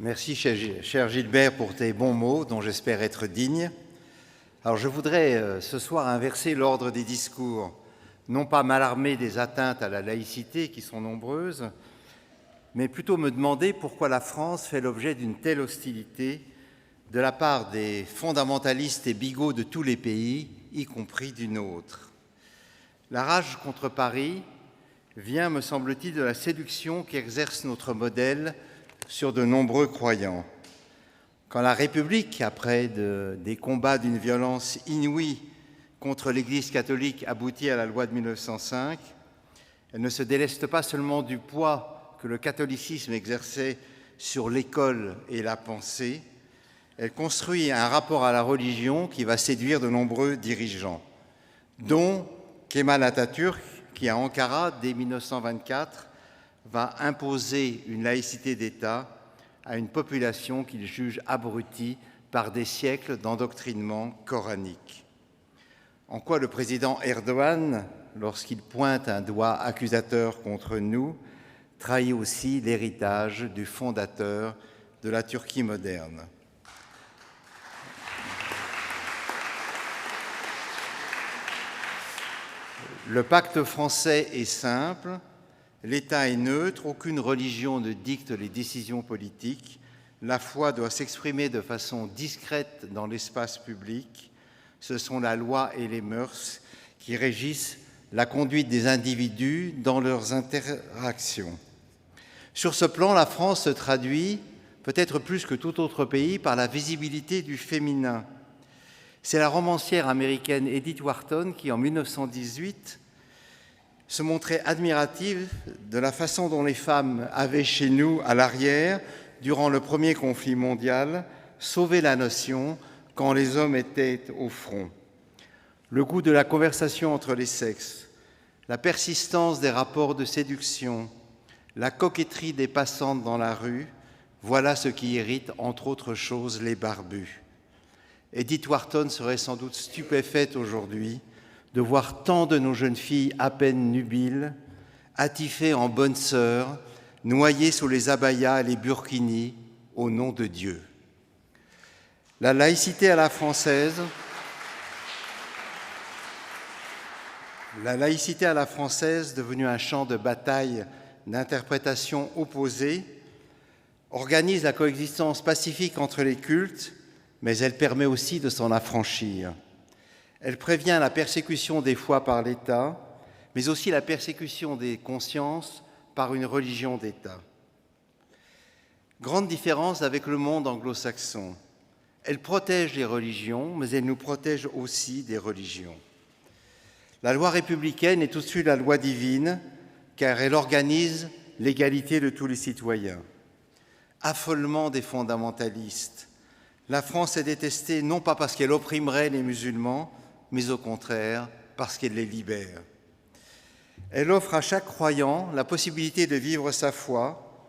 Merci, cher Gilbert, pour tes bons mots, dont j'espère être digne. Alors, je voudrais ce soir inverser l'ordre des discours, non pas m'alarmer des atteintes à la laïcité, qui sont nombreuses, mais plutôt me demander pourquoi la France fait l'objet d'une telle hostilité de la part des fondamentalistes et bigots de tous les pays, y compris du nôtre. La rage contre Paris vient, me semble-t-il, de la séduction qu'exerce notre modèle sur de nombreux croyants. Quand la République, après des combats d'une violence inouïe contre l'Église catholique, aboutit à la loi de 1905, elle ne se déleste pas seulement du poids que le catholicisme exerçait sur l'école et la pensée, elle construit un rapport à la religion qui va séduire de nombreux dirigeants, dont Kemal Atatürk, qui à Ankara, dès 1924, va imposer une laïcité d'État à une population qu'il juge abrutie par des siècles d'endoctrinement coranique. En quoi le président Erdogan, lorsqu'il pointe un doigt accusateur contre nous, trahit aussi l'héritage du fondateur de la Turquie moderne. Le pacte français est simple, l'État est neutre, aucune religion ne dicte les décisions politiques, la foi doit s'exprimer de façon discrète dans l'espace public, ce sont la loi et les mœurs qui régissent la conduite des individus dans leurs interactions. Sur ce plan, la France se traduit, peut-être plus que tout autre pays, par la visibilité du féminin. C'est la romancière américaine Edith Wharton qui, en 1918, se montrait admirative de la façon dont les femmes avaient chez nous, à l'arrière, durant le premier conflit mondial, sauvé la nation quand les hommes étaient au front. Le goût de la conversation entre les sexes, la persistance des rapports de séduction, la coquetterie des passantes dans la rue, voilà ce qui irrite, entre autres choses, les barbus. Edith Wharton serait sans doute stupéfaite aujourd'hui de voir tant de nos jeunes filles à peine nubiles, attifées en bonnes sœurs, noyées sous les abayas et les burkinis, au nom de Dieu. La laïcité à la française, devenue un champ de bataille d'interprétations opposées, organise la coexistence pacifique entre les cultes, mais elle permet aussi de s'en affranchir. Elle prévient la persécution des foi par l'État, mais aussi la persécution des consciences par une religion d'État. Grande différence avec le monde anglo-saxon. Elle protège les religions, mais elle nous protège aussi des religions. La loi républicaine est au-dessus de la loi divine, car elle organise l'égalité de tous les citoyens. Affolement des fondamentalistes. La France est détestée non pas parce qu'elle opprimerait les musulmans, mais au contraire parce qu'elle les libère. Elle offre à chaque croyant la possibilité de vivre sa foi,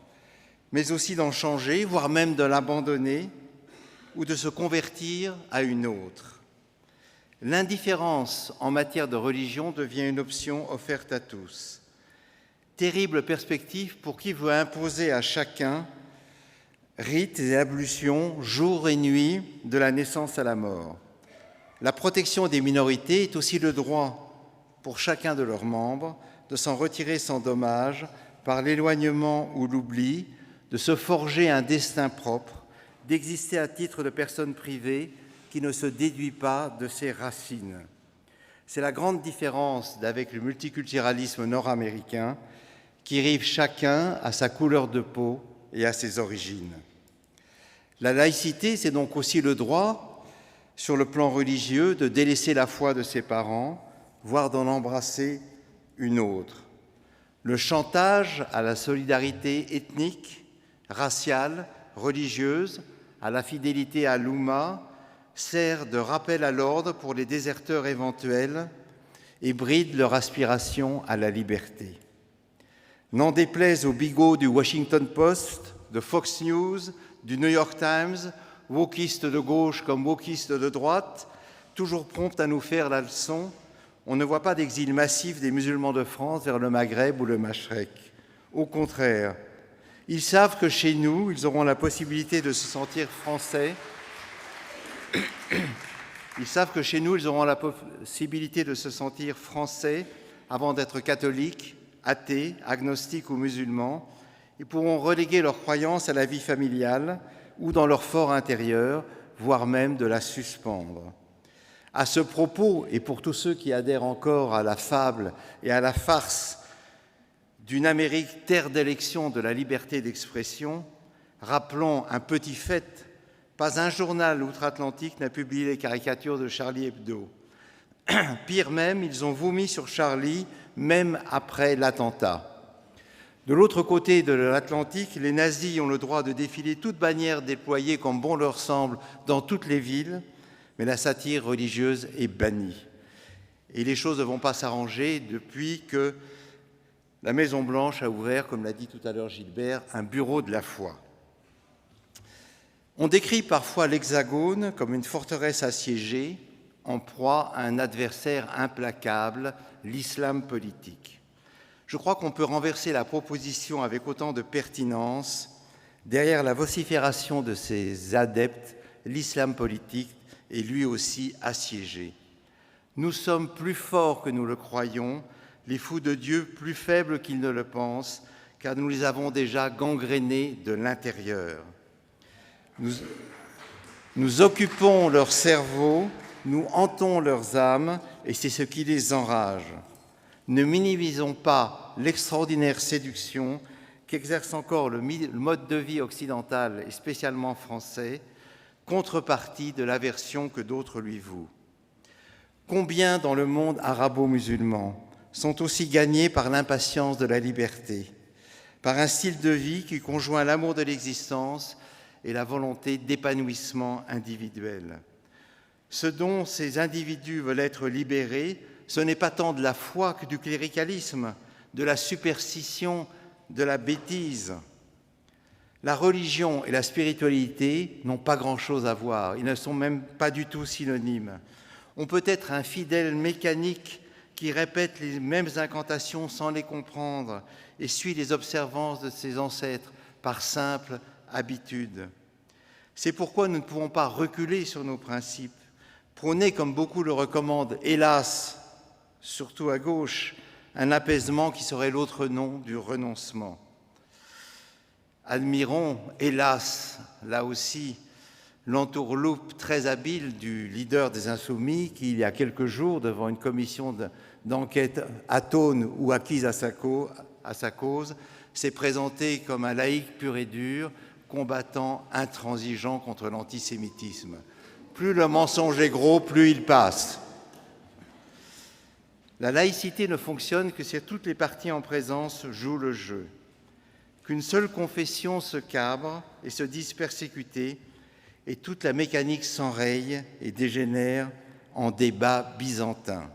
mais aussi d'en changer, voire même de l'abandonner ou de se convertir à une autre. L'indifférence en matière de religion devient une option offerte à tous. Terrible perspective pour qui veut imposer à chacun rites et ablutions, jour et nuit, de la naissance à la mort. La protection des minorités est aussi le droit, pour chacun de leurs membres, de s'en retirer sans dommage, par l'éloignement ou l'oubli, de se forger un destin propre, d'exister à titre de personne privée qui ne se déduit pas de ses racines. C'est la grande différence avec le multiculturalisme nord-américain qui rive chacun à sa couleur de peau et à ses origines. La laïcité, c'est donc aussi le droit, sur le plan religieux, de délaisser la foi de ses parents, voire d'en embrasser une autre. Le chantage à la solidarité ethnique, raciale, religieuse, à la fidélité à l'Oumma, sert de rappel à l'ordre pour les déserteurs éventuels et bride leur aspiration à la liberté. N'en déplaise aux bigots du Washington Post, de Fox News, du New York Times, wokistes de gauche comme wokistes de droite, toujours promptes à nous faire la leçon, on ne voit pas d'exil massif des musulmans de France vers le Maghreb ou le Machrek. Au contraire, Ils savent que chez nous, ils auront la possibilité de se sentir français. Ils savent que chez nous, ils auront la possibilité de se sentir français avant d'être catholiques, athées, agnostiques ou musulmans. Ils pourront reléguer leur croyance à la vie familiale ou dans leur fort intérieur, voire même de la suspendre. À ce propos, et pour tous ceux qui adhèrent encore à la fable et à la farce d'une Amérique terre d'élection de la liberté d'expression, rappelons un petit fait. Pas un journal outre-Atlantique n'a publié les caricatures de Charlie Hebdo. Pire même, ils ont vomi sur Charlie, même après l'attentat. De l'autre côté de l'Atlantique, les nazis ont le droit de défiler toute bannière déployée comme bon leur semble dans toutes les villes, mais la satire religieuse est bannie. Et les choses ne vont pas s'arranger depuis que la Maison-Blanche a ouvert, comme l'a dit tout à l'heure Gilbert, un bureau de la foi. On décrit parfois l'Hexagone comme une forteresse assiégée, en proie à un adversaire implacable, l'islam politique. Je crois qu'on peut renverser la proposition avec autant de pertinence. Derrière la vocifération de ses adeptes, l'islam politique est lui aussi assiégé. Nous sommes plus forts que nous le croyons, les fous de Dieu plus faibles qu'ils ne le pensent, car nous les avons déjà gangrénés de l'intérieur. Nous occupons leur cerveau, nous hantons leurs âmes, et c'est ce qui les enrage. Ne minimisons pas l'extraordinaire séduction qu'exerce encore le mode de vie occidental et spécialement français, contrepartie de l'aversion que d'autres lui vouent. Combien dans le monde arabo-musulman sont aussi gagnés par l'impatience de la liberté, par un style de vie qui conjoint l'amour de l'existence et la volonté d'épanouissement individuel. Ce dont ces individus veulent être libérés, ce n'est pas tant de la foi que du cléricalisme, de la superstition, de la bêtise. La religion et la spiritualité n'ont pas grand-chose à voir, ils ne sont même pas du tout synonymes. On peut être un fidèle mécanique qui répète les mêmes incantations sans les comprendre et suit les observances de ses ancêtres par simple habitude. C'est pourquoi nous ne pouvons pas reculer sur nos principes, prôner, comme beaucoup le recommandent, hélas, surtout à gauche, un apaisement qui serait l'autre nom du renoncement. Admirons, hélas, là aussi, l'entourloupe très habile du leader des Insoumis qui, il y a quelques jours, devant une commission d'enquête atone ou acquise à sa cause, s'est présenté comme un laïc pur et dur, combattant intransigeant contre l'antisémitisme. Plus le mensonge est gros, plus il passe. La laïcité ne fonctionne que si toutes les parties en présence jouent le jeu. Qu'une seule confession se cabre et se dise persécutée, et toute la mécanique s'enraye et dégénère en débat byzantin.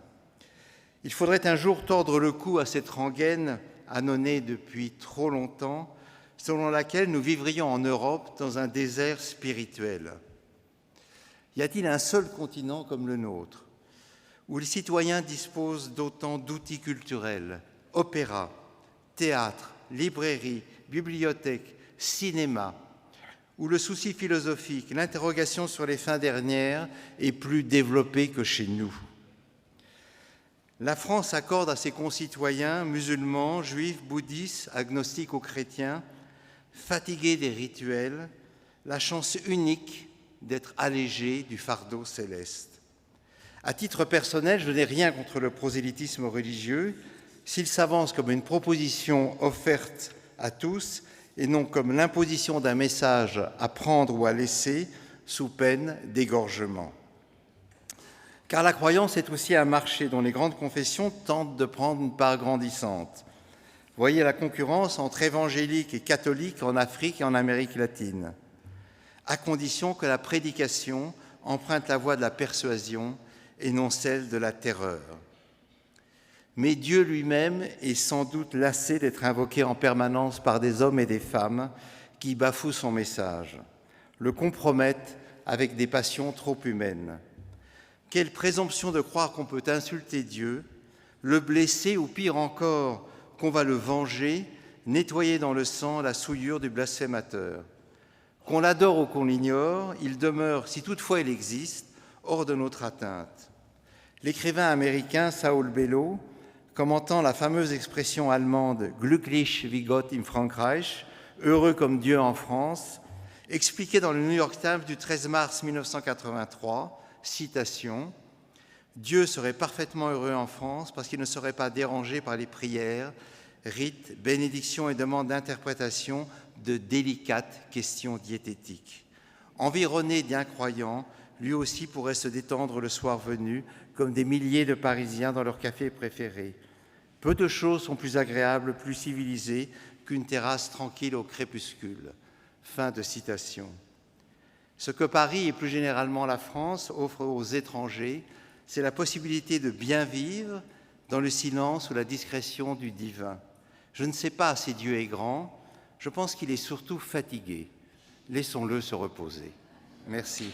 Il faudrait un jour tordre le cou à cette rengaine annonnée depuis trop longtemps, selon laquelle nous vivrions en Europe dans un désert spirituel. Y a-t-il un seul continent comme le nôtre, où les citoyens disposent d'autant d'outils culturels, opéra, théâtre, librairie, bibliothèque, cinéma, où le souci philosophique, l'interrogation sur les fins dernières est plus développé que chez nous? La France accorde à ses concitoyens musulmans, juifs, bouddhistes, agnostiques ou chrétiens, fatigués des rituels, la chance unique d'être allégés du fardeau céleste. À titre personnel, je n'ai rien contre le prosélytisme religieux, s'il s'avance comme une proposition offerte à tous et non comme l'imposition d'un message à prendre ou à laisser sous peine d'égorgement. Car la croyance est aussi un marché dont les grandes confessions tentent de prendre une part grandissante. Voyez la concurrence entre évangéliques et catholiques en Afrique et en Amérique latine, à condition que la prédication emprunte la voie de la persuasion et non celle de la terreur. Mais Dieu lui-même est sans doute lassé d'être invoqué en permanence par des hommes et des femmes qui bafouent son message, le compromettent avec des passions trop humaines. Quelle présomption de croire qu'on peut insulter Dieu, le blesser ou pire encore, qu'on va le venger nettoyer dans le sang la souillure du blasphémateur. Qu'on l'adore ou qu'on l'ignore, il demeure, si toutefois il existe, hors de notre atteinte. L'écrivain américain Saul Bellow, commentant la fameuse expression allemande « glücklich wie Gott im Frankreich », heureux comme Dieu en France, expliquait dans le New York Times du 13 mars 1983, citation, « Dieu serait parfaitement heureux en France parce qu'il ne serait pas dérangé par les prières, rites, bénédictions et demandes d'interprétation de délicates questions diététiques. Environné d'incroyants, lui aussi pourrait se détendre le soir venu, comme des milliers de Parisiens dans leur café préféré. Peu de choses sont plus agréables, plus civilisées qu'une terrasse tranquille au crépuscule. » Fin de citation. Ce que Paris et plus généralement la France offrent aux étrangers, c'est la possibilité de bien vivre dans le silence ou la discrétion du divin. Je ne sais pas si Dieu est grand, je pense qu'il est surtout fatigué. Laissons-le se reposer. Merci.